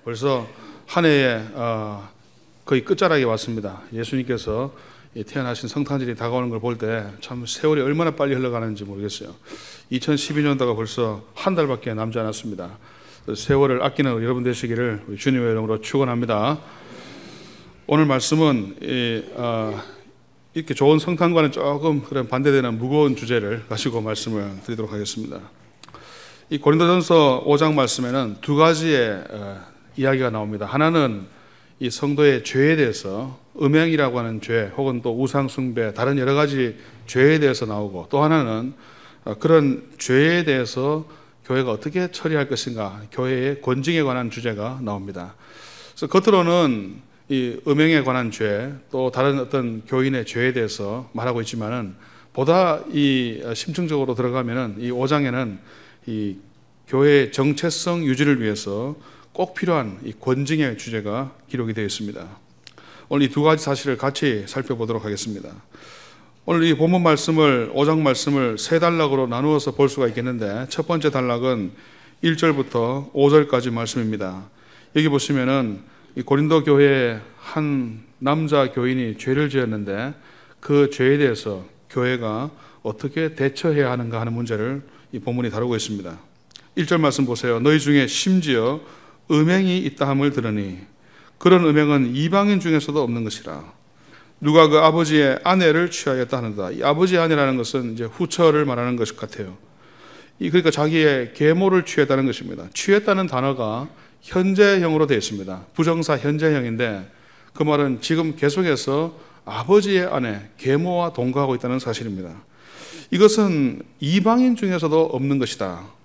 벌써 한 해에 거의 끝자락에 왔습니다. 예수님께서 태어나신 성탄절이 다가오는 걸 볼 때 참 세월이 얼마나 빨리 흘러가는지 모르겠어요. 2012년도가 벌써 한 달밖에 남지 않았습니다. 세월을 아끼는 여러분 되시기를 주님의 이름으로 축원합니다. 오늘 말씀은 이렇게 좋은 성탄과는 조금 그런 반대되는 무거운 주제를 가지고 말씀을 드리도록 하겠습니다. 이 고린도전서 5장 말씀에는 두 가지의 이야기가 나옵니다. 하나는 이 성도의 죄에 대해서 음행이라고 하는 죄 혹은 또 우상숭배 다른 여러 가지 죄에 대해서 나오고, 또 하나는 그런 죄에 대해서 교회가 어떻게 처리할 것인가, 교회의 권징에 관한 주제가 나옵니다. 그래서 겉으로는 이 음행에 관한 죄 또 다른 어떤 교인의 죄에 대해서 말하고 있지만은 보다 이 심층적으로 들어가면은 이 5장에는 이 교회의 정체성 유지를 위해서 꼭 필요한 이 권징의 주제가 기록이 되어 있습니다. 오늘 이 두 가지 사실을 같이 살펴보도록 하겠습니다. 오늘 이 본문 말씀을 5장 말씀을 세 단락으로 나누어서 볼 수가 있겠는데, 첫 번째 단락은 1절부터 5절까지 말씀입니다. 여기 보시면은 이 고린도 교회의 한 남자 교인이 죄를 지었는데 그 죄에 대해서 교회가 어떻게 대처해야 하는가 하는 문제를 이 본문이 다루고 있습니다. 1절 말씀 보세요. 너희 중에 심지어 음행이 있다 함을 들으니 그런 음행은 이방인 중에서도 없는 것이라. 누가 그 아버지의 아내를 취하였다 하는다. 이 아버지의 아내라는 것은 이제 후처를 말하는 것 같아요. 그러니까 자기의 계모를 취했다는 것입니다. 취했다는 단어가 현재형으로 되어 있습니다. 부정사 현재형인데 그 말은 지금 계속해서 아버지의 아내, 계모와 동거하고 있다는 사실입니다. 이것은 이방인 중에서도 없는 것이다.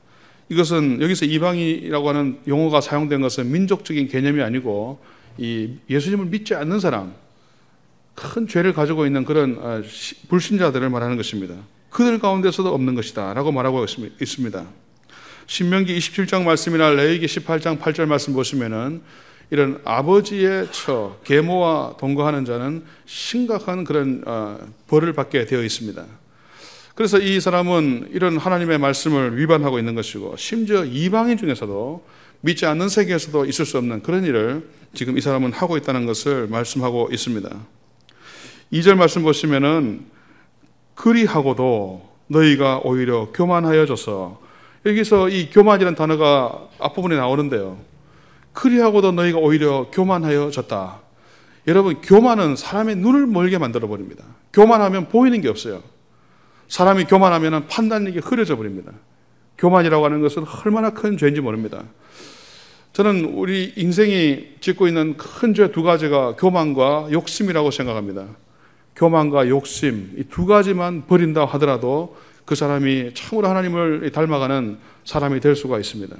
이것은 여기서 이방인이라고 하는 용어가 사용된 것은 민족적인 개념이 아니고 이 예수님을 믿지 않는 사람, 큰 죄를 가지고 있는 그런 불신자들을 말하는 것입니다. 그들 가운데서도 없는 것이다 라고 말하고 있습니다. 신명기 27장 말씀이나 레위기 18장 8절 말씀 보시면은 이런 아버지의 처, 계모와 동거하는 자는 심각한 그런 벌을 받게 되어 있습니다. 그래서 이 사람은 이런 하나님의 말씀을 위반하고 있는 것이고, 심지어 이방인 중에서도 믿지 않는 세계에서도 있을 수 없는 그런 일을 지금 이 사람은 하고 있다는 것을 말씀하고 있습니다. 2절 말씀 보시면은 그리하고도 너희가 오히려 교만하여져서, 여기서 이 교만이라는 단어가 앞부분에 나오는데요. 그리하고도 너희가 오히려 교만하여졌다. 여러분, 교만은 사람의 눈을 멀게 만들어 버립니다. 교만하면 보이는 게 없어요. 사람이 교만하면 판단력이 흐려져 버립니다. 교만이라고 하는 것은 얼마나 큰 죄인지 모릅니다. 저는 우리 인생이 짓고 있는 큰 죄 두 가지가 교만과 욕심이라고 생각합니다. 교만과 욕심, 이 두 가지만 버린다 하더라도 그 사람이 참으로 하나님을 닮아가는 사람이 될 수가 있습니다.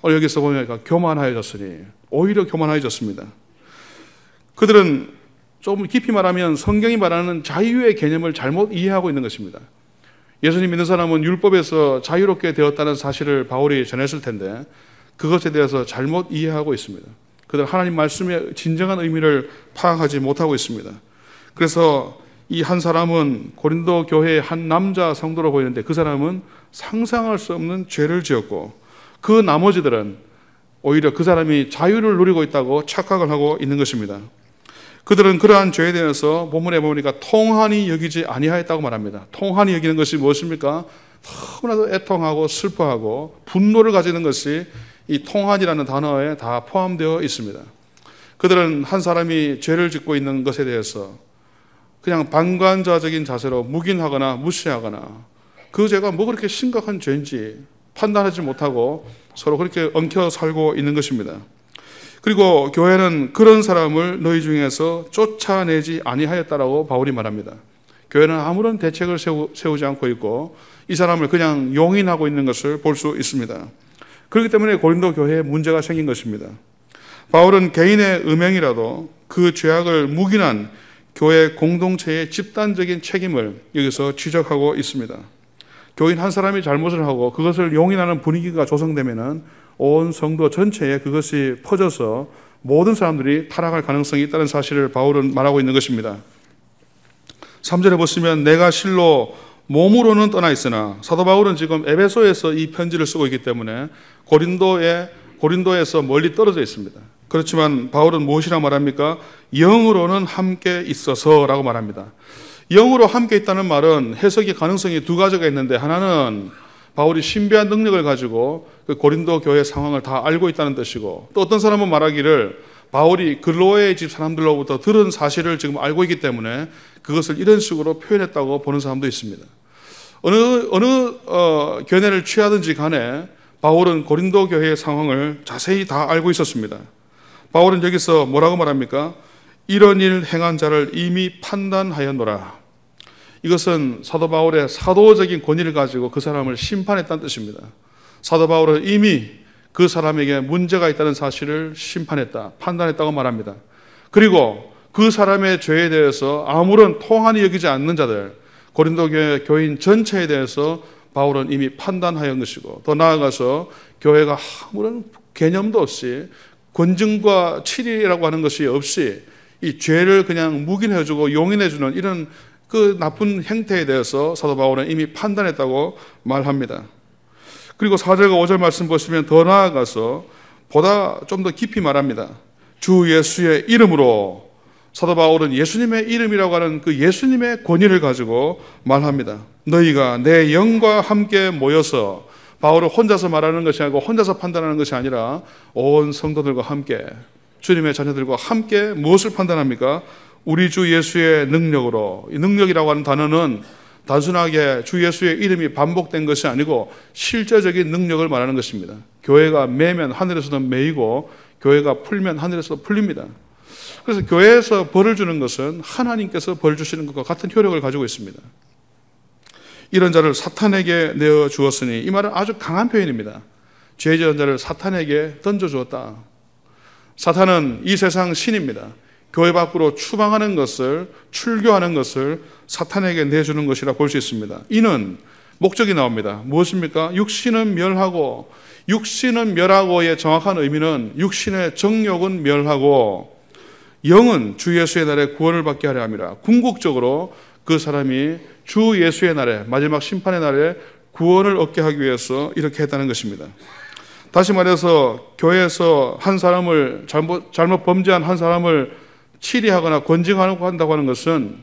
오늘 여기서 보니까 교만하여졌으니, 오히려 교만하여졌습니다. 그들은 좀 깊이 말하면 성경이 말하는 자유의 개념을 잘못 이해하고 있는 것입니다. 예수님 믿는 사람은 율법에서 자유롭게 되었다는 사실을 바울이 전했을 텐데 그것에 대해서 잘못 이해하고 있습니다. 그들은 하나님 말씀의 진정한 의미를 파악하지 못하고 있습니다. 그래서 이 한 사람은 고린도 교회의 한 남자 성도로 보이는데 그 사람은 상상할 수 없는 죄를 지었고, 그 나머지들은 오히려 그 사람이 자유를 누리고 있다고 착각을 하고 있는 것입니다. 그들은 그러한 죄에 대해서 본문에 보니까 통한히 여기지 아니하였다고 말합니다. 통한히 여기는 것이 무엇입니까? 너무나도 애통하고 슬퍼하고 분노를 가지는 것이 이 통한이라는 단어에 다 포함되어 있습니다. 그들은 한 사람이 죄를 짓고 있는 것에 대해서 그냥 방관자적인 자세로 묵인하거나 무시하거나 그 죄가 뭐 그렇게 심각한 죄인지 판단하지 못하고 서로 그렇게 엉켜 살고 있는 것입니다. 그리고 교회는 그런 사람을 너희 중에서 쫓아내지 아니하였다라고 바울이 말합니다. 교회는 아무런 대책을 세우지 않고 있고 이 사람을 그냥 용인하고 있는 것을 볼 수 있습니다. 그렇기 때문에 고린도 교회에 문제가 생긴 것입니다. 바울은 개인의 음행이라도 그 죄악을 묵인한 교회 공동체의 집단적인 책임을 여기서 지적하고 있습니다. 교인 한 사람이 잘못을 하고 그것을 용인하는 분위기가 조성되면은 온 성도 전체에 그것이 퍼져서 모든 사람들이 타락할 가능성이 있다는 사실을 바울은 말하고 있는 것입니다. 3절에 보시면 내가 실로 몸으로는 떠나 있으나, 사도 바울은 지금 에베소에서 이 편지를 쓰고 있기 때문에 고린도에서 멀리 떨어져 있습니다. 그렇지만 바울은 무엇이라고 말합니까? 영으로는 함께 있어서라고 말합니다. 영으로 함께 있다는 말은 해석의 가능성이 두 가지가 있는데, 하나는 바울이 신비한 능력을 가지고 그 고린도 교회 상황을 다 알고 있다는 뜻이고, 또 어떤 사람은 말하기를 바울이 글로의 집 사람들로부터 들은 사실을 지금 알고 있기 때문에 그것을 이런 식으로 표현했다고 보는 사람도 있습니다. 어느 견해를 취하든지 간에 바울은 고린도 교회의 상황을 자세히 다 알고 있었습니다. 바울은 여기서 뭐라고 말합니까? 이런 일 행한 자를 이미 판단하였노라. 이것은 사도 바울의 사도적인 권위를 가지고 그 사람을 심판했다는 뜻입니다. 사도 바울은 이미 그 사람에게 문제가 있다는 사실을 심판했다, 판단했다고 말합니다. 그리고 그 사람의 죄에 대해서 아무런 통한이 여기지 않는 자들, 고린도 교인 전체에 대해서 바울은 이미 판단하였는 것이고, 더 나아가서 교회가 아무런 개념도 없이 권증과 치리라고 하는 것이 없이 이 죄를 그냥 묵인해주고 용인해주는 이런 그 나쁜 행태에 대해서 사도 바울은 이미 판단했다고 말합니다. 그리고 4절과 5절 말씀 보시면 더 나아가서 보다 좀 더 깊이 말합니다. 주 예수의 이름으로, 사도 바울은 예수님의 이름이라고 하는 그 예수님의 권위를 가지고 말합니다. 너희가 내 영과 함께 모여서, 바울은 혼자서 말하는 것이 아니고 혼자서 판단하는 것이 아니라 온 성도들과 함께, 주님의 자녀들과 함께 무엇을 판단합니까? 우리 주 예수의 능력으로. 이 능력이라고 하는 단어는 단순하게 주 예수의 이름이 반복된 것이 아니고 실제적인 능력을 말하는 것입니다. 교회가 매면 하늘에서도 매이고 교회가 풀면 하늘에서도 풀립니다. 그래서 교회에서 벌을 주는 것은 하나님께서 벌 주시는 것과 같은 효력을 가지고 있습니다. 이런 자를 사탄에게 내어 주었으니, 이 말은 아주 강한 표현입니다. 죄 지은 자를 사탄에게 던져 주었다. 사탄은 이 세상 신입니다. 교회 밖으로 추방하는 것을, 출교하는 것을 사탄에게 내주는 것이라 볼 수 있습니다. 이는 목적이 나옵니다. 무엇입니까? 육신은 멸하고, 육신은 멸하고의 정확한 의미는 육신의 정욕은 멸하고 영은 주 예수의 날에 구원을 받게 하려 함이라. 궁극적으로 그 사람이 주 예수의 날에, 마지막 심판의 날에 구원을 얻게 하기 위해서 이렇게 했다는 것입니다. 다시 말해서 교회에서 한 사람을 잘못 범죄한 한 사람을 치리하거나 권징하고 한다고 하는 것은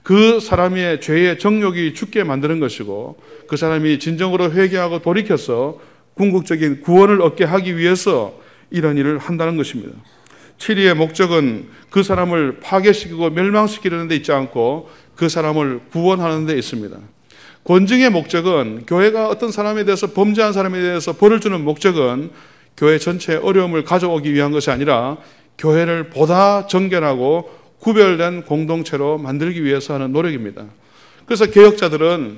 그 사람의 죄의 정욕이 죽게 만드는 것이고, 그 사람이 진정으로 회개하고 돌이켜서 궁극적인 구원을 얻게 하기 위해서 이런 일을 한다는 것입니다. 치리의 목적은 그 사람을 파괴시키고 멸망시키는 데 있지 않고 그 사람을 구원하는 데 있습니다. 권징의 목적은, 교회가 어떤 사람에 대해서, 범죄한 사람에 대해서 벌을 주는 목적은 교회 전체에 어려움을 가져오기 위한 것이 아니라 교회를 보다 정결하고 구별된 공동체로 만들기 위해서 하는 노력입니다. 그래서 개혁자들은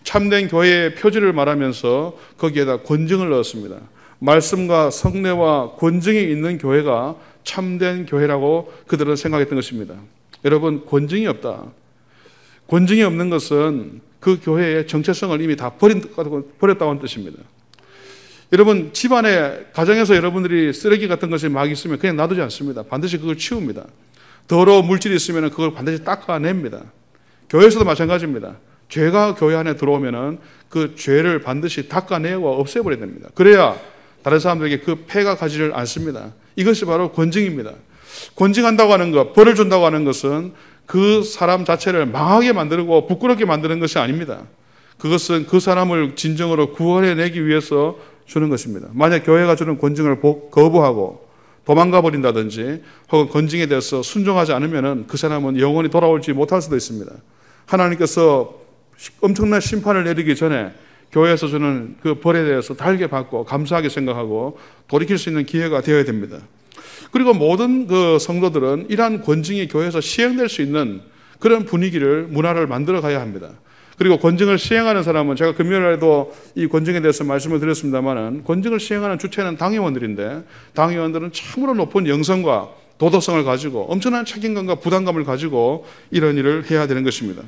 참된 교회의 표지를 말하면서 거기에다 권징을 넣었습니다. 말씀과 성례와 권징이 있는 교회가 참된 교회라고 그들은 생각했던 것입니다. 여러분, 권징이 없다. 권징이 없는 것은 그 교회의 정체성을 이미 다 버렸다고 하는 뜻입니다. 여러분, 집안에, 가정에서 여러분들이 쓰레기 같은 것이 막 있으면 그냥 놔두지 않습니다. 반드시 그걸 치웁니다. 더러운 물질이 있으면 그걸 반드시 닦아냅니다. 교회에서도 마찬가지입니다. 죄가 교회 안에 들어오면 그 죄를 반드시 닦아내고 없애버려야 됩니다. 그래야 다른 사람들에게 그 폐가 가지를 않습니다. 이것이 바로 권징입니다. 권징한다고 하는 것, 벌을 준다고 하는 것은 그 사람 자체를 망하게 만들고 부끄럽게 만드는 것이 아닙니다. 그것은 그 사람을 진정으로 구원해내기 위해서 주는 것입니다. 만약 교회가 주는 권징을 거부하고 도망가 버린다든지 혹은 권징에 대해서 순종하지 않으면 그 사람은 영원히 돌아올지 못할 수도 있습니다. 하나님께서 엄청난 심판을 내리기 전에 교회에서 주는 그 벌에 대해서 달게 받고 감사하게 생각하고 돌이킬 수 있는 기회가 되어야 됩니다. 그리고 모든 그 성도들은 이러한 권징이 교회에서 시행될 수 있는 그런 분위기를, 문화를 만들어 가야 합니다. 그리고 권징을 시행하는 사람은, 제가 금요일에도 이 권징에 대해서 말씀을 드렸습니다만, 권징을 시행하는 주체는 당회원들인데, 당회원들은 참으로 높은 영성과 도덕성을 가지고 엄청난 책임감과 부담감을 가지고 이런 일을 해야 되는 것입니다.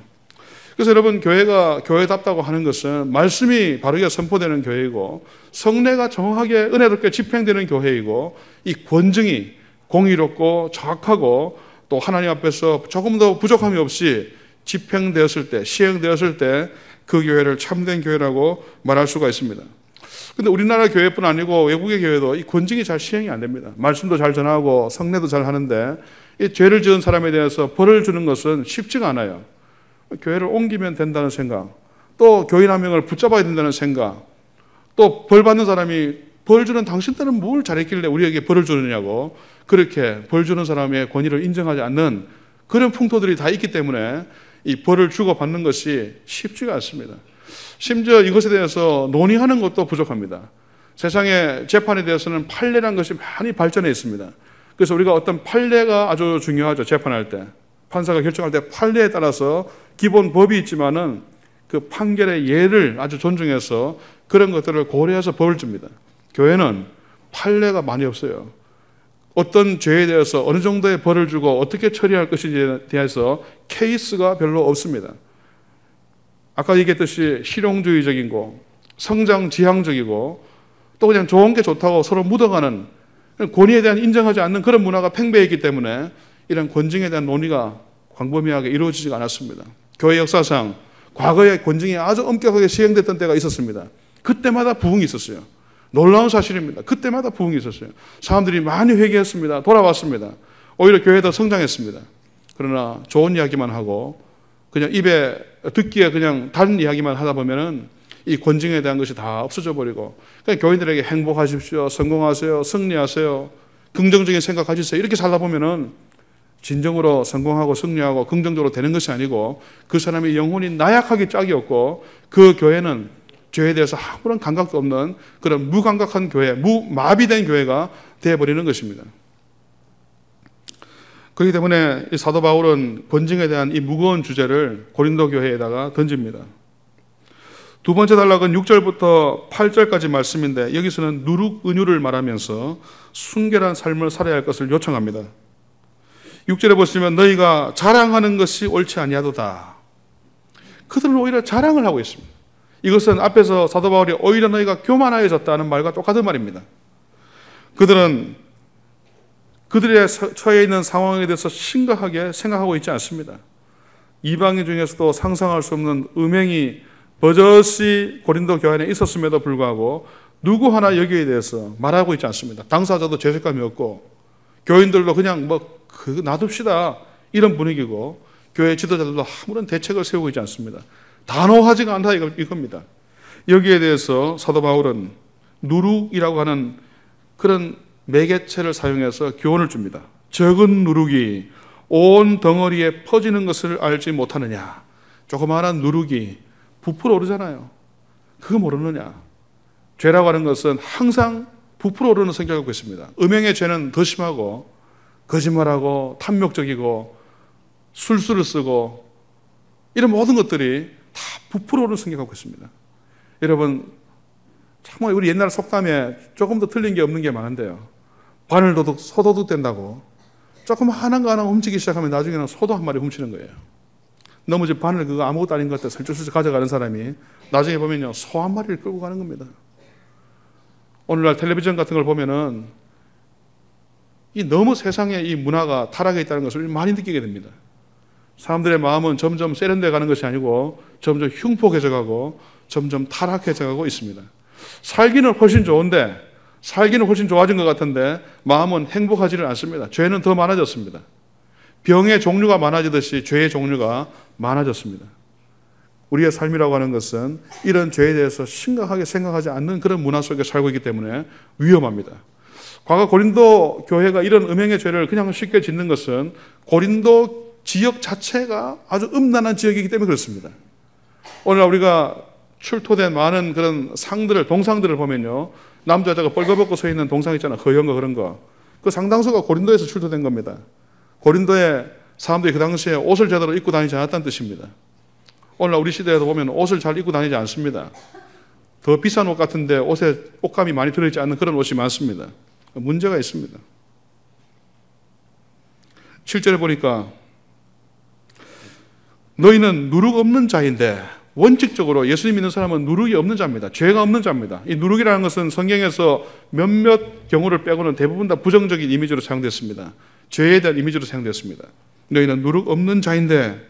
그래서 여러분, 교회가 교회답다고 하는 것은 말씀이 바르게 선포되는 교회이고, 성례가 정확하게 은혜롭게 집행되는 교회이고, 이 권징이 공의롭고 정확하고 또 하나님 앞에서 조금 더 부족함이 없이 집행되었을 때, 시행되었을 때 그 교회를 참된 교회라고 말할 수가 있습니다. 근데 우리나라 교회뿐 아니고 외국의 교회도 이 권징이 잘 시행이 안 됩니다. 말씀도 잘 전하고 성례도 잘 하는데 이 죄를 지은 사람에 대해서 벌을 주는 것은 쉽지가 않아요. 교회를 옮기면 된다는 생각, 또 교인 한 명을 붙잡아야 된다는 생각, 또 벌 받는 사람이 벌 주는 당신들은 뭘 잘했길래 우리에게 벌을 주느냐고 그렇게 벌 주는 사람의 권위를 인정하지 않는 그런 풍토들이 다 있기 때문에 이 벌을 주고받는 것이 쉽지가 않습니다. 심지어 이것에 대해서 논의하는 것도 부족합니다. 세상의 재판에 대해서는 판례라는 것이 많이 발전해 있습니다. 그래서 우리가 어떤 판례가 아주 중요하죠. 재판할 때. 판사가 결정할 때 판례에 따라서 기본 법이 있지만은 그 판결의 예를 아주 존중해서 그런 것들을 고려해서 법을 줍니다. 교회는 판례가 많이 없어요. 어떤 죄에 대해서 어느 정도의 벌을 주고 어떻게 처리할 것인지에 대해서 케이스가 별로 없습니다. 아까 얘기했듯이 실용주의적이고 성장지향적이고 또 그냥 좋은 게 좋다고 서로 묻어가는 권위에 대한 인정하지 않는 그런 문화가 팽배해 있기 때문에 이런 권징에 대한 논의가 광범위하게 이루어지지가 않았습니다. 교회 역사상 과거에 권징이 아주 엄격하게 시행됐던 때가 있었습니다. 그때마다 부흥이 있었어요. 놀라운 사실입니다. 그때마다 부흥이 있었어요. 사람들이 많이 회개했습니다. 돌아왔습니다. 오히려 교회도 성장했습니다. 그러나 좋은 이야기만 하고 그냥 입에 듣기에 그냥 다른 이야기만 하다 보면은 이 권징에 대한 것이 다 없어져 버리고 그냥 교인들에게 행복하십시오, 성공하세요, 승리하세요, 긍정적인 생각 가지세요 이렇게 살다 보면은 진정으로 성공하고 승리하고 긍정적으로 되는 것이 아니고 그 사람의 영혼이 나약하기 짝이 없고 그 교회는 죄에 대해서 아무런 감각도 없는 그런 무감각한 교회, 무마비된 교회가 되어버리는 것입니다. 그렇기 때문에 이 사도 바울은 권징에 대한 이 무거운 주제를 고린도 교회에다가 던집니다. 두 번째 단락은 6절부터 8절까지 말씀인데 여기서는 누룩은유를 말하면서 순결한 삶을 살아야 할 것을 요청합니다. 6절에 보시면 너희가 자랑하는 것이 옳지 아니하도다. 그들은 오히려 자랑을 하고 있습니다. 이것은 앞에서 사도 바울이 오히려 너희가 교만하여졌다는 말과 똑같은 말입니다. 그들은 그들의 처해 있는 상황에 대해서 심각하게 생각하고 있지 않습니다. 이방인 중에서도 상상할 수 없는 음행이 버젓이 고린도 교회 안에 있었음에도 불구하고 누구 하나 여기에 대해서 말하고 있지 않습니다. 당사자도 죄책감이 없고 교인들도 그냥 놔둡시다 이런 분위기고 교회 지도자들도 아무런 대책을 세우고 있지 않습니다. 단호하지가 않다 이겁니다. 여기에 대해서 사도 바울은 누룩이라고 하는 그런 매개체를 사용해서 교훈을 줍니다. 적은 누룩이 온 덩어리에 퍼지는 것을 알지 못하느냐. 조그마한 누룩이 부풀어 오르잖아요. 그거 모르느냐. 죄라고 하는 것은 항상 부풀어 오르는 성격을 갖고 있습니다. 음행의 죄는 더 심하고 거짓말하고 탐욕적이고 술수를 쓰고 이런 모든 것들이 다 부풀어 오르는 성격을 갖고 있습니다. 여러분 정말 우리 옛날 속담에 조금 더 틀린 게 없는 게 많은데요. 바늘도둑 소도둑 된다고 조금 하나 훔치기 시작하면 나중에는 소도 한 마리 훔치는 거예요. 너무 집 바늘 그거 아무것도 아닌 것 같아 슬쩍슬쩍 가져가는 사람이 나중에 보면요 소 한 마리를 끌고 가는 겁니다. 오늘날 텔레비전 같은 걸 보면은 이 너무 세상에 이 문화가 타락해 있다는 것을 많이 느끼게 됩니다. 사람들의 마음은 점점 세련돼 가는 것이 아니고 점점 흉폭해져 가고 점점 타락해져 가고 있습니다. 살기는 훨씬 좋은데 살기는 훨씬 좋아진 것 같은데 마음은 행복하지를 않습니다. 죄는 더 많아졌습니다. 병의 종류가 많아지듯이 죄의 종류가 많아졌습니다. 우리의 삶이라고 하는 것은 이런 죄에 대해서 심각하게 생각하지 않는 그런 문화 속에 살고 있기 때문에 위험합니다. 과거 고린도 교회가 이런 음행의 죄를 그냥 쉽게 짓는 것은 고린도 지역 자체가 아주 음란한 지역이기 때문에 그렇습니다. 오늘날 우리가 출토된 많은 그런 상들을, 동상들을 보면요. 남자 여자가 벌거벗고 서 있는 동상 있잖아요. 허연 거 그런 거. 그 상당수가 고린도에서 출토된 겁니다. 고린도의 사람들이 그 당시에 옷을 제대로 입고 다니지 않았다는 뜻입니다. 오늘날 우리 시대에도 보면 옷을 잘 입고 다니지 않습니다. 더 비싼 옷 같은데 옷에 옷감이 많이 들어있지 않는 그런 옷이 많습니다. 문제가 있습니다. 7절에 보니까 너희는 누룩 없는 자인데 원칙적으로 예수님 믿는 사람은 누룩이 없는 자입니다. 죄가 없는 자입니다. 이 누룩이라는 것은 성경에서 몇몇 경우를 빼고는 대부분 다 부정적인 이미지로 사용됐습니다. 죄에 대한 이미지로 사용됐습니다. 너희는 누룩 없는 자인데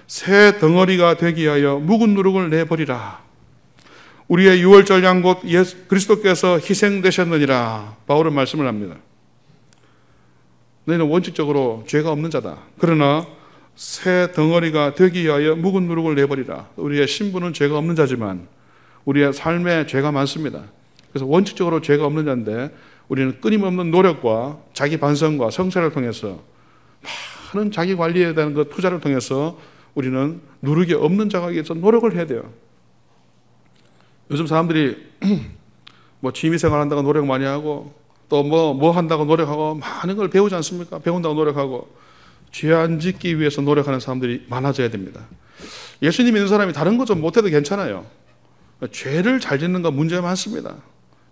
새 덩어리가 되기 위하여 묵은 누룩을 내버리라. 우리의 유월절 양 곧 그리스도께서 희생되셨느니라. 바울은 말씀을 합니다. 너희는 원칙적으로 죄가 없는 자다. 그러나 새 덩어리가 되기 위하여 묵은 누룩을 내버리라. 우리의 신분은 죄가 없는 자지만 우리의 삶에 죄가 많습니다. 그래서 원칙적으로 죄가 없는 자인데 우리는 끊임없는 노력과 자기 반성과 성찰을 통해서 많은 자기 관리에 대한 그 투자를 통해서 우리는 누룩이 없는 자가 위해서 노력을 해야 돼요. 요즘 사람들이 뭐 취미생활 한다고 노력 많이 하고 또 뭐 한다고 노력하고 많은 걸 배우지 않습니까? 배운다고 노력하고 죄 안 짓기 위해서 노력하는 사람들이 많아져야 됩니다. 예수님 믿는 사람이 다른 거 좀 못해도 괜찮아요. 죄를 잘 짓는 거 문제가 많습니다.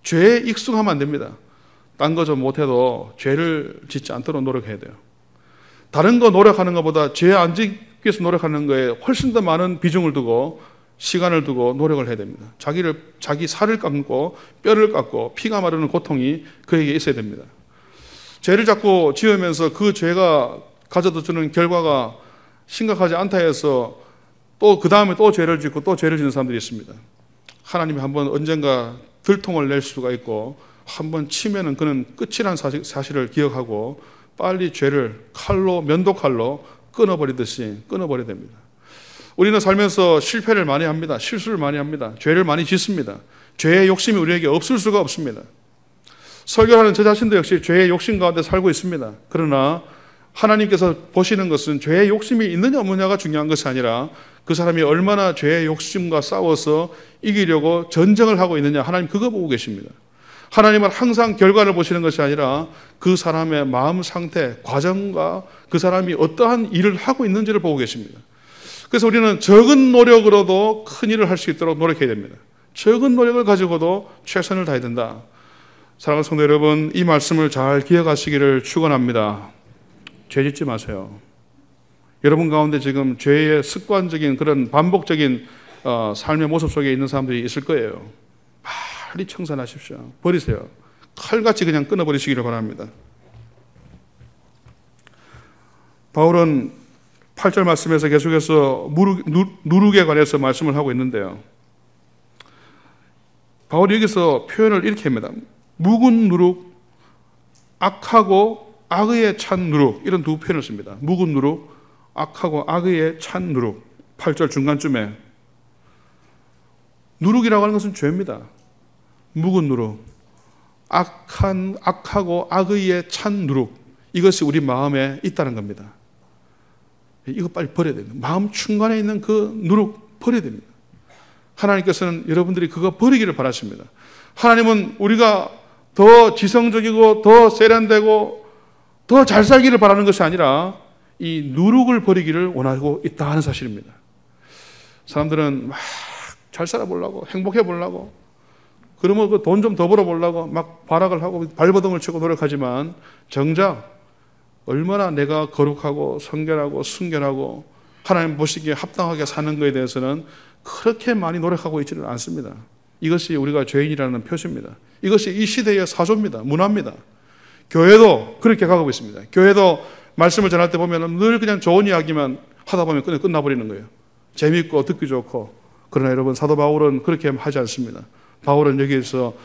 죄에 익숙하면 안 됩니다. 딴 거 좀 못해도 죄를 짓지 않도록 노력해야 돼요. 다른 거 노력하는 것보다 죄 안 짓기 위해서 노력하는 거에 훨씬 더 많은 비중을 두고 시간을 두고 노력을 해야 됩니다. 자기 살을 깎고 뼈를 깎고 피가 마르는 고통이 그에게 있어야 됩니다. 죄를 자꾸 지으면서 그 죄가 가져다 주는 결과가 심각하지 않다 해서 또 그 다음에 또 죄를 짓고 또 죄를 짓는 사람들이 있습니다. 하나님이 한번 언젠가 들통을 낼 수가 있고 한번 치면은 그는 끝이라는 사실을 기억하고 빨리 죄를 면도칼로 끊어버리듯이 끊어버려야 됩니다. 우리는 살면서 실패를 많이 합니다. 실수를 많이 합니다. 죄를 많이 짓습니다. 죄의 욕심이 우리에게 없을 수가 없습니다. 설교하는 저 자신도 역시 죄의 욕심 가운데 살고 있습니다. 그러나 하나님께서 보시는 것은 죄의 욕심이 있느냐 없느냐가 중요한 것이 아니라 그 사람이 얼마나 죄의 욕심과 싸워서 이기려고 전쟁을 하고 있느냐, 하나님 그거 보고 계십니다. 하나님은 항상 결과를 보시는 것이 아니라 그 사람의 마음 상태, 과정과 그 사람이 어떠한 일을 하고 있는지를 보고 계십니다. 그래서 우리는 적은 노력으로도 큰 일을 할 수 있도록 노력해야 됩니다. 적은 노력을 가지고도 최선을 다해야 된다. 사랑하는 성도 여러분, 이 말씀을 잘 기억하시기를 축원합니다. 죄 짓지 마세요. 여러분 가운데 지금 죄의 습관적인 그런 반복적인 삶의 모습 속에 있는 사람들이 있을 거예요. 빨리 청산하십시오. 버리세요. 칼같이 그냥 끊어버리시기를 바랍니다. 바울은 8절 말씀에서 계속해서 누룩에 관해서 말씀을 하고 있는데요. 바울이 여기서 표현을 이렇게 합니다. 묵은 누룩, 악하고 악의에 찬 누룩, 이런 두 표현을 씁니다. 묵은 누룩, 악하고 악의에 찬 누룩. 8절 중간쯤에 누룩이라고 하는 것은 죄입니다. 묵은 누룩, 악하고 악의에 찬 누룩, 이것이 우리 마음에 있다는 겁니다. 이거 빨리 버려야 됩니다. 마음 중간에 있는 그 누룩 버려야 됩니다. 하나님께서는 여러분들이 그거 버리기를 바라십니다. 하나님은 우리가 더 지성적이고 더 세련되고 더 잘 살기를 바라는 것이 아니라 이 누룩을 버리기를 원하고 있다 하는 사실입니다. 사람들은 막 잘 살아보려고, 행복해보려고, 그러면 그 돈 좀 더 벌어보려고 막 발악을 하고 발버둥을 치고 노력하지만 정작 얼마나 내가 거룩하고 성결하고 순결하고 하나님 보시기에 합당하게 사는 것에 대해서는 그렇게 많이 노력하고 있지는 않습니다. 이것이 우리가 죄인이라는 표시입니다. 이것이 이 시대의 사조입니다. 문화입니다. 교회도 그렇게 가고 있습니다. 교회도 말씀을 전할 때 보면 늘 그냥 좋은 이야기만 하다 보면 그냥 끝나버리는 거예요. 재미있고 듣기 좋고. 그러나 여러분, 사도 바울은 그렇게 하지 않습니다. 바울은 여기에서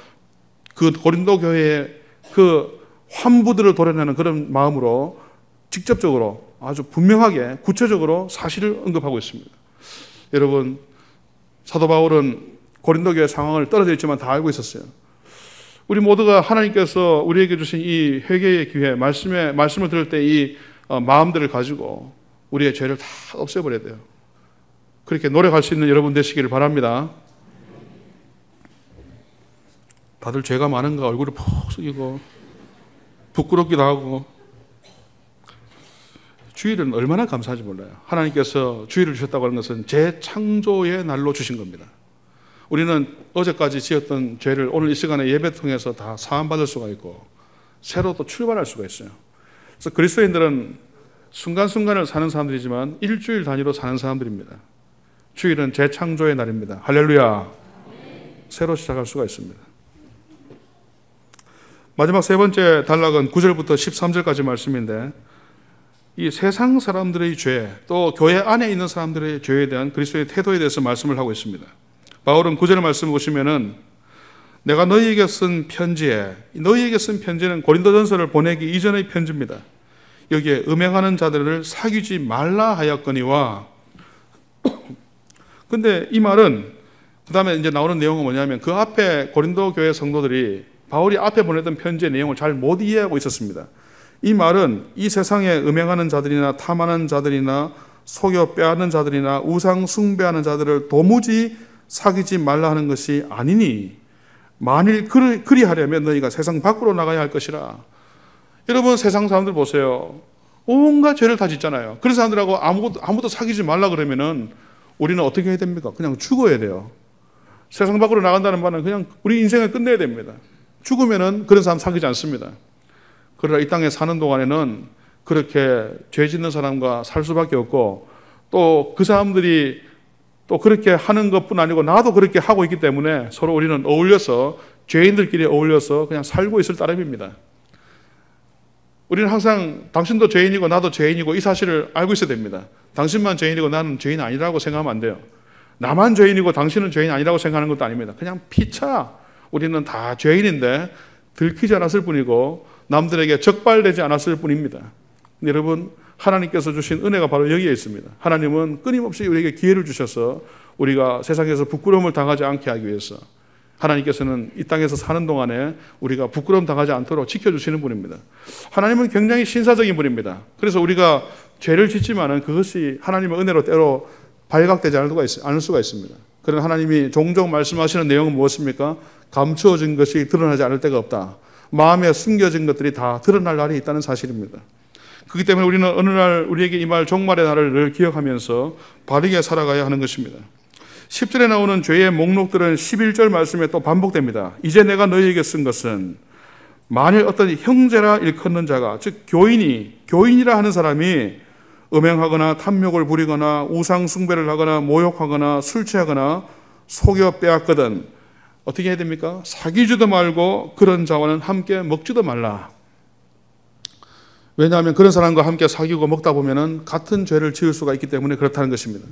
그 고린도 교회의 그 환부들을 도려내는 그런 마음으로 직접적으로 아주 분명하게 구체적으로 사실을 언급하고 있습니다. 여러분, 사도 바울은 고린도 교회 상황을 떨어져 있지만 다 알고 있었어요. 우리 모두가 하나님께서 우리에게 주신 이 회개의 기회, 말씀을 들을 때 이 마음들을 가지고 우리의 죄를 다 없애버려야 돼요. 그렇게 노력할 수 있는 여러분 되시기를 바랍니다. 다들 죄가 많은가 얼굴이 푹 숙이고 부끄럽기도 하고. 주일은 얼마나 감사한지 몰라요. 하나님께서 주일을 주셨다고 하는 것은 재창조의 날로 주신 겁니다. 우리는 어제까지 지었던 죄를 오늘 이 시간에 예배 통해서 다 사함받을 수가 있고 새로 또 출발할 수가 있어요. 그래서 그리스도인들은 순간순간을 사는 사람들이지만 일주일 단위로 사는 사람들입니다. 주일은 재창조의 날입니다. 할렐루야. 새로 시작할 수가 있습니다. 마지막 세 번째 단락은 9절부터 13절까지 말씀인데, 이 세상 사람들의 죄, 또 교회 안에 있는 사람들의 죄에 대한 그리스도의 태도에 대해서 말씀을 하고 있습니다. 바울은 9절 말씀 보시면은 내가 너희에게 쓴 편지에, 너희에게 쓴 편지는 고린도전서를 보내기 이전의 편지입니다. 여기에 음행하는 자들을 사귀지 말라 하였거니와. 근데 이 말은 그 다음에 이제 나오는 내용은 뭐냐면 그 앞에 고린도 교회 성도들이 바울이 앞에 보냈던 편지의 내용을 잘 못 이해하고 있었습니다. 이 말은 이 세상에 음행하는 자들이나 탐하는 자들이나 속여 빼앗는 자들이나 우상 숭배하는 자들을 도무지 사귀지 말라 하는 것이 아니니 만일 그리하려면 너희가 세상 밖으로 나가야 할 것이라. 여러분, 세상 사람들 보세요. 온갖 죄를 다 짓잖아요. 그런 사람들하고 아무도 사귀지 말라 그러면은 우리는 어떻게 해야 됩니까? 그냥 죽어야 돼요. 세상 밖으로 나간다는 말은 그냥 우리 인생을 끝내야 됩니다. 죽으면은 그런 사람 사귀지 않습니다. 그러나 이 땅에 사는 동안에는 그렇게 죄 짓는 사람과 살 수밖에 없고, 또 그 사람들이 또 그렇게 하는 것뿐 아니고 나도 그렇게 하고 있기 때문에 서로 우리는 어울려서, 죄인들끼리 어울려서 그냥 살고 있을 따름입니다. 우리는 항상 당신도 죄인이고 나도 죄인이고 이 사실을 알고 있어야 됩니다. 당신만 죄인이고 나는 죄인 아니라고 생각하면 안 돼요. 나만 죄인이고 당신은 죄인 아니라고 생각하는 것도 아닙니다. 그냥 피차 우리는 다 죄인인데 들키지 않았을 뿐이고 남들에게 적발되지 않았을 뿐입니다. 여러분, 하나님께서 주신 은혜가 바로 여기에 있습니다. 하나님은 끊임없이 우리에게 기회를 주셔서 우리가 세상에서 부끄러움을 당하지 않게 하기 위해서 하나님께서는 이 땅에서 사는 동안에 우리가 부끄러움 당하지 않도록 지켜주시는 분입니다. 하나님은 굉장히 신사적인 분입니다. 그래서 우리가 죄를 짓지만은 그것이 하나님의 은혜로 때로 발각되지 않을 수가 있습니다. 그러나 하나님이 종종 말씀하시는 내용은 무엇입니까? 감추어진 것이 드러나지 않을 때가 없다. 마음에 숨겨진 것들이 다 드러날 날이 있다는 사실입니다. 그렇기 때문에 우리는 어느 날 우리에게 임할 종말의 날을 늘 기억하면서 바르게 살아가야 하는 것입니다. 10절에 나오는 죄의 목록들은 11절 말씀에 또 반복됩니다. 이제 내가 너희에게 쓴 것은 만일 어떤 형제라 일컫는 자가, 즉 교인이라 하는 사람이 음행하거나 탐욕을 부리거나 우상 숭배를 하거나 모욕하거나 술 취하거나 속여 빼앗거든 어떻게 해야 됩니까? 사귀지도 말고 그런 자와는 함께 먹지도 말라. 왜냐하면 그런 사람과 함께 사귀고 먹다 보면은 같은 죄를 지을 수가 있기 때문에 그렇다는 것입니다.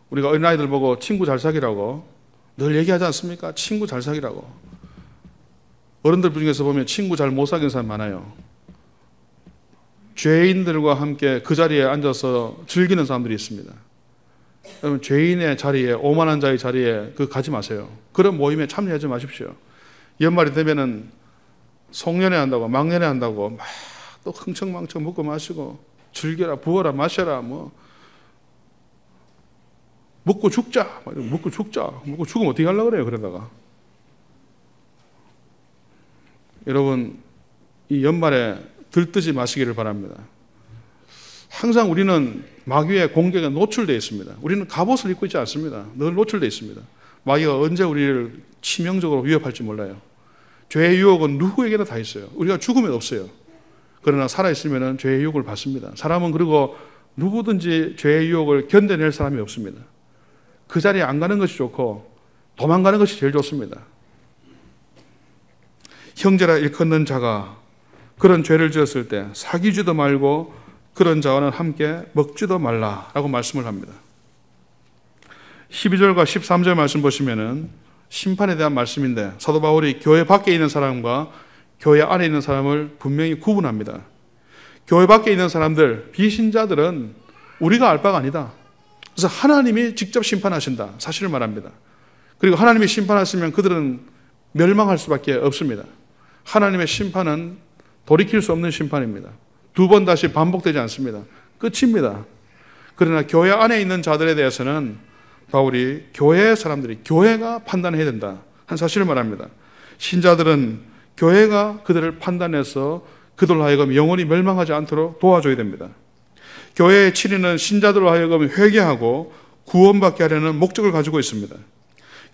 우리가 어린아이들 보고 친구 잘 사귀라고 늘 얘기하지 않습니까? 친구 잘 사귀라고. 어른들 중에서 보면 친구 잘 못 사귀는 사람 많아요. 죄인들과 함께 그 자리에 앉아서 즐기는 사람들이 있습니다. 여러분, 죄인의 자리에, 오만한 자의 자리에 가지 마세요. 그런 모임에 참여하지 마십시오. 연말이 되면은 송년회 한다고, 막년회 한다고 막 또 흥청망청 먹고 마시고 즐겨라, 부어라, 마셔라, 먹고 죽자, 먹고 죽으면 어떻게 하려고 그래요, 그러다가. 여러분, 이 연말에 들뜨지 마시기를 바랍니다. 항상 우리는 마귀의 공격에 노출되어 있습니다. 우리는 갑옷을 입고 있지 않습니다. 늘 노출되어 있습니다. 마귀가 언제 우리를 치명적으로 위협할지 몰라요. 죄의 유혹은 누구에게나 다 있어요. 우리가 죽으면 없어요. 그러나 살아있으면 죄의 유혹을 받습니다. 사람은 그리고 누구든지 죄의 유혹을 견뎌낼 사람이 없습니다. 그 자리에 안 가는 것이 좋고 도망가는 것이 제일 좋습니다. 형제라 일컫는 자가 그런 죄를 지었을 때 사귀지도 말고 그런 자와는 함께 먹지도 말라라고 말씀을 합니다. 12절과 13절 말씀 보시면은 심판에 대한 말씀인데 사도 바울이 교회 밖에 있는 사람과 교회 안에 있는 사람을 분명히 구분합니다. 교회 밖에 있는 사람들, 비신자들은 우리가 알 바가 아니다. 그래서 하나님이 직접 심판하신다. 사실을 말합니다. 그리고 하나님이 심판하시면 그들은 멸망할 수밖에 없습니다. 하나님의 심판은 돌이킬 수 없는 심판입니다. 두 번 다시 반복되지 않습니다. 끝입니다. 그러나 교회 안에 있는 자들에 대해서는 바울이 교회의 사람들이, 교회가 판단해야 된다 한 사실을 말합니다. 신자들은 교회가 그들을 판단해서 그들로 하여금 영원히 멸망하지 않도록 도와줘야 됩니다. 교회의 치리는 신자들로 하여금 회개하고 구원받게 하려는 목적을 가지고 있습니다.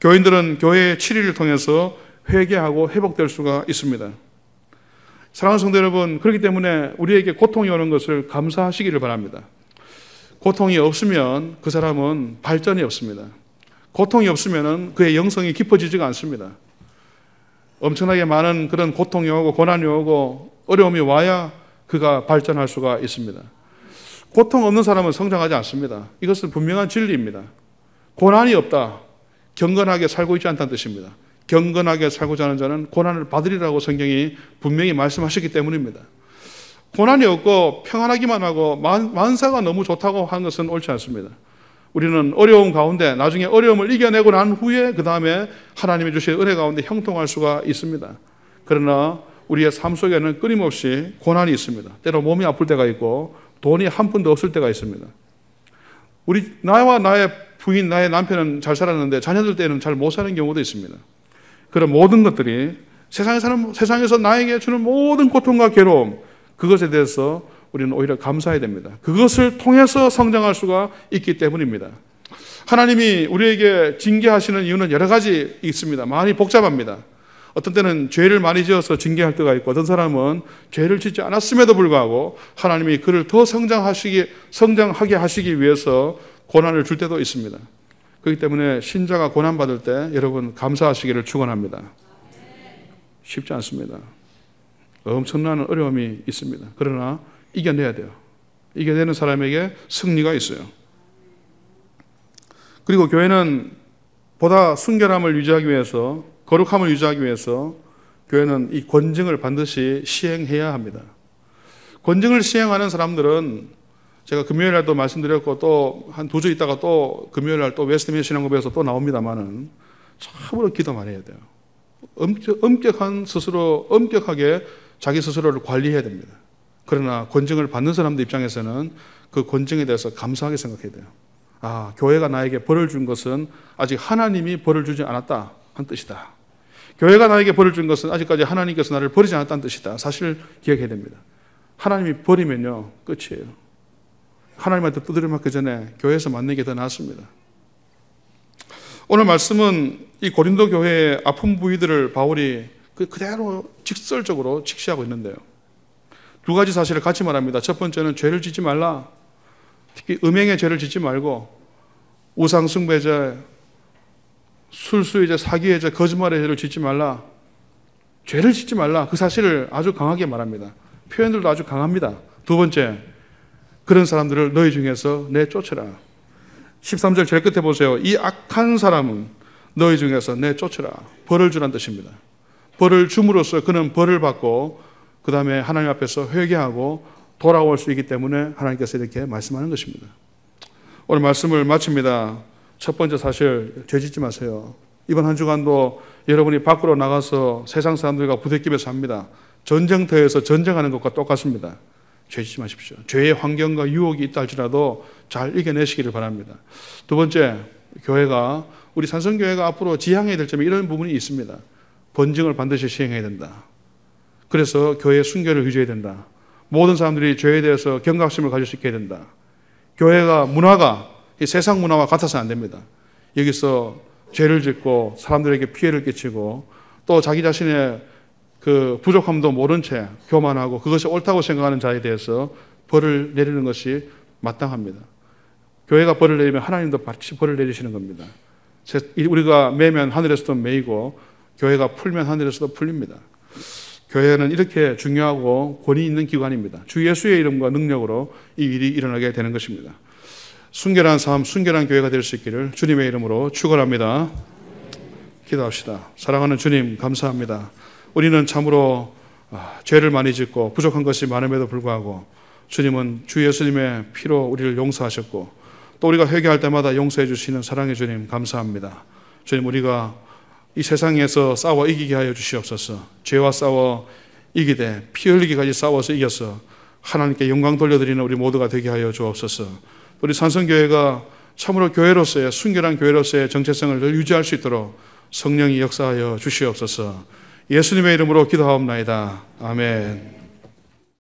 교인들은 교회의 치리를 통해서 회개하고 회복될 수가 있습니다. 사랑하는 성도 여러분, 그렇기 때문에 우리에게 고통이 오는 것을 감사하시기를 바랍니다. 고통이 없으면 그 사람은 발전이 없습니다. 고통이 없으면 그의 영성이 깊어지지가 않습니다. 엄청나게 많은 그런 고통이 오고 고난이 오고 어려움이 와야 그가 발전할 수가 있습니다. 고통 없는 사람은 성장하지 않습니다. 이것은 분명한 진리입니다. 고난이 없다. 경건하게 살고 있지 않다는 뜻입니다. 경건하게 살고자 하는 자는 고난을 받으리라고 성경이 분명히 말씀하셨기 때문입니다. 고난이 없고 평안하기만 하고 만사가 너무 좋다고 하는 것은 옳지 않습니다. 우리는 어려움 가운데 나중에 어려움을 이겨내고 난 후에 그 다음에 하나님이 주신 은혜 가운데 형통할 수가 있습니다. 그러나 우리의 삶 속에는 끊임없이 고난이 있습니다. 때로 몸이 아플 때가 있고 돈이 한 푼도 없을 때가 있습니다. 나와 나의 부인, 나의 남편은 잘 살았는데 자녀들 때는 잘 못 사는 경우도 있습니다. 그런 모든 것들이 세상에서 나에게 주는 모든 고통과 괴로움, 그것에 대해서 우리는 오히려 감사해야 됩니다. 그것을 통해서 성장할 수가 있기 때문입니다. 하나님이 우리에게 징계하시는 이유는 여러 가지 있습니다. 많이 복잡합니다. 어떤 때는 죄를 많이 지어서 징계할 때가 있고, 어떤 사람은 죄를 짓지 않았음에도 불구하고 하나님이 그를 더 성장하게 하시기 위해서 고난을 줄 때도 있습니다. 그렇기 때문에 신자가 고난받을 때 여러분 감사하시기를 축원합니다. 쉽지 않습니다. 엄청난 어려움이 있습니다. 그러나 이겨내야 돼요. 이겨내는 사람에게 승리가 있어요. 그리고 교회는 보다 순결함을 유지하기 위해서, 거룩함을 유지하기 위해서 교회는 이 권증을 반드시 시행해야 합니다. 권증을 시행하는 사람들은 제가 금요일날도 말씀드렸고 또 한 2주 있다가 또 금요일날 또 웨스트민스터 신앙고백에서 또 나옵니다만은 참으로 기도 많이 해야 돼요. 엄격하게 자기 스스로를 관리해야 됩니다. 그러나 권증을 받는 사람들 입장에서는 그 권증에 대해서 감사하게 생각해야 돼요. 아, 교회가 나에게 벌을 준 것은 아직 하나님이 벌을 주지 않았다 한 뜻이다. 교회가 나에게 벌을 준 것은 아직까지 하나님께서 나를 버리지 않았다는 뜻이다. 사실 기억해야 됩니다. 하나님이 버리면요 끝이에요. 하나님한테 두드려 맞기 전에 교회에서 맞는 게 더 낫습니다. 오늘 말씀은 이 고린도 교회의 아픈 부위들을 바울이 그대로 직설적으로 직시하고 있는데요. 2가지 사실을 같이 말합니다. 첫 번째는 죄를 짓지 말라. 특히 음행의 죄를 짓지 말고 우상 숭배죄, 술수의 죄, 사기의 죄, 거짓말의 죄를 짓지 말라. 죄를 짓지 말라. 그 사실을 아주 강하게 말합니다. 표현들도 아주 강합니다. 2번째, 그런 사람들을 너희 중에서 내쫓으라. 13절 제일 끝에 보세요. 이 악한 사람은 너희 중에서 내쫓으라. 벌을 주란 뜻입니다. 벌을 줌으로써 그는 벌을 받고 그 다음에 하나님 앞에서 회개하고 돌아올 수 있기 때문에 하나님께서 이렇게 말씀하는 것입니다. 오늘 말씀을 마칩니다. 첫 번째 사실, 죄 짓지 마세요. 이번 한 주간도 여러분이 밖으로 나가서 세상 사람들과 부대끼며 삽니다. 전쟁터에서 전쟁하는 것과 똑같습니다. 죄 짓지 마십시오. 죄의 환경과 유혹이 있다 할지라도 잘 이겨내시기를 바랍니다. 2번째, 우리 산성교회가 앞으로 지향해야 될 점이 이런 부분이 있습니다. 번증을 반드시 시행해야 된다. 그래서 교회의 순결을 유지해야 된다. 모든 사람들이 죄에 대해서 경각심을 가질 수 있게 해야 된다. 교회가 문화가 이 세상 문화와 같아서는 안 됩니다. 여기서 죄를 짓고 사람들에게 피해를 끼치고 또 자기 자신의 그 부족함도 모른 채 교만하고 그것이 옳다고 생각하는 자에 대해서 벌을 내리는 것이 마땅합니다. 교회가 벌을 내리면 하나님도 같이 벌을 내리시는 겁니다. 우리가 매면 하늘에서도 매이고 교회가 풀면 하늘에서도 풀립니다. 교회는 이렇게 중요하고 권위 있는 기관입니다. 주 예수의 이름과 능력으로 이 일이 일어나게 되는 것입니다. 순결한 삶, 순결한 교회가 될 수 있기를 주님의 이름으로 축원합니다. 기도합시다. 사랑하는 주님, 감사합니다. 우리는 참으로 죄를 많이 짓고 부족한 것이 많음에도 불구하고 주님은 주 예수님의 피로 우리를 용서하셨고 또 우리가 회개할 때마다 용서해 주시는 사랑의 주님, 감사합니다. 주님, 우리가 이 세상에서 싸워 이기게 하여 주시옵소서. 죄와 싸워 이기되 피 흘리기까지 싸워서 이겨서 하나님께 영광 돌려드리는 우리 모두가 되게 하여 주옵소서. 우리 산성교회가 참으로 교회로서의 순결한 교회로서의 정체성을 늘 유지할 수 있도록 성령이 역사하여 주시옵소서. 예수님의 이름으로 기도하옵나이다. 아멘.